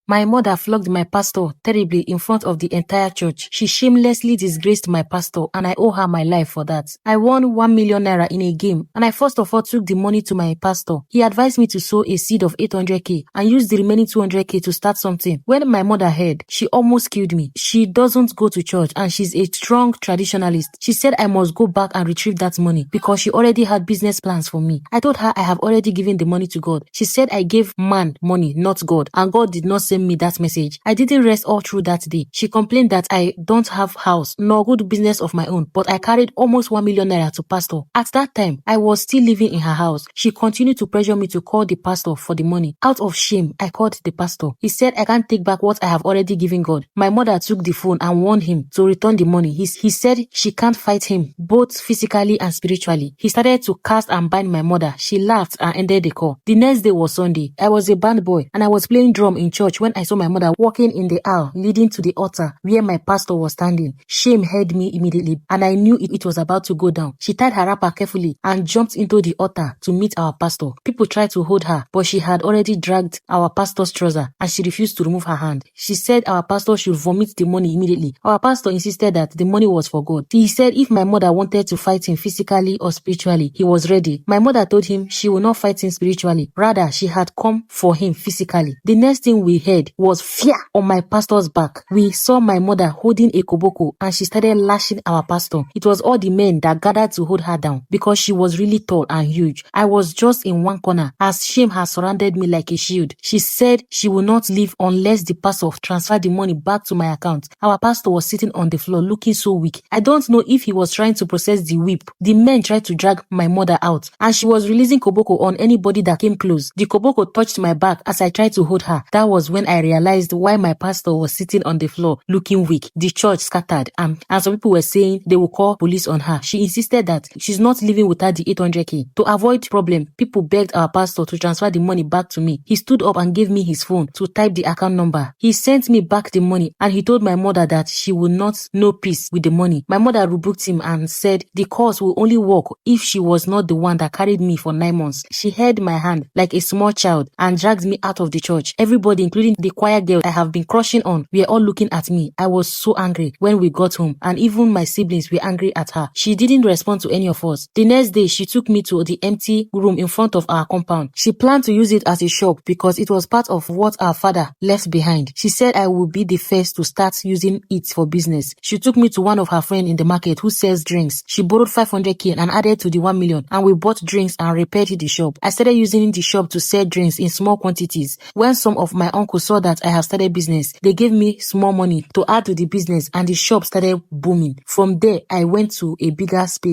My mother flogged my pastor terribly in front of the entire church. She shamelessly disgraced my pastor and I owe her my life for that. I won 1 million naira in a game and I first of all took the money to my pastor. He advised me to sow a seed of 800k and use the remaining 200k to start something. When my mother heard, she almost killed me. She doesn't go to church and she's a strong traditionalist. She said I must go back and retrieve that money because she already had business plans for me. I told her I have already given the money to God. She said I gave man money, not God, and God did not send me that message. I didn't rest all through that day. She complained that I don't have house nor good business of my own, but I carried almost 1 million naira to pastor. At that time, I was still living in her house. She continued to pressure me to call the pastor for the money. Out of shame, I called the pastor. He said I can't take back what I have already given God. My mother took the phone and warned him to return the money. He said she can't fight him, both physically and spiritually. He started to cast and bind my mother. She laughed and ended the call. The next day was Sunday. I was a band boy and I was playing drum in church when I saw my mother walking in the aisle leading to the altar where my pastor was standing. Shame held me immediately and I knew it was about to go down. She tied her wrapper carefully and jumped into the altar to meet our pastor. People tried to hold her, but she had already dragged our pastor's trouser and she refused to remove her hand. She said our pastor should vomit the money immediately. Our pastor insisted that the money was for God. He said if my mother wanted to fight him physically or spiritually, he was ready. My mother told him she would not fight him spiritually. Rather, she had come for him physically. The next thing we heard was fear on my pastor's back. We saw my mother holding a koboko and she started lashing our pastor. It was all the men that gathered to hold her down because she was really tall and huge. I was just in one corner as shame had surrounded me like a shield. She said she would not leave unless the pastor transferred the money back to my account. Our pastor was sitting on the floor looking so weak. I don't know if he was trying to process the whip. The men tried to drag my mother out and she was releasing koboko on anybody that came close. The koboko touched my back as I tried to hold her. That was when I realized why my pastor was sitting on the floor looking weak. The church scattered and some people were saying they will call police on her. She insisted that she's not living without the 800k. To avoid problem, people begged our pastor to transfer the money back to me. He stood up and gave me his phone to type the account number. He sent me back the money and he told my mother that she would not know peace with the money. My mother rebuked him and said the cause will only work if she was not the one that carried me for 9 months. She held my hand like a small child and dragged me out of the church. Everybody, including the choir girl I have been crushing on, were all looking at me. I was so angry when we got home and even my siblings were angry at her. She didn't respond to any of us. The next day, she took me to the empty room in front of our compound. She planned to use it as a shop because it was part of what our father left behind. She said I would be the first to start using it for business. She took me to one of her friends in the market who sells drinks. She borrowed 500k and added to the 1 million and we bought drinks and repaired the shop. I started using the shop to sell drinks in small quantities. When some of my uncles saw that I have started business, they gave me small money to add to the business and the shop started booming. From there, I went to a bigger space.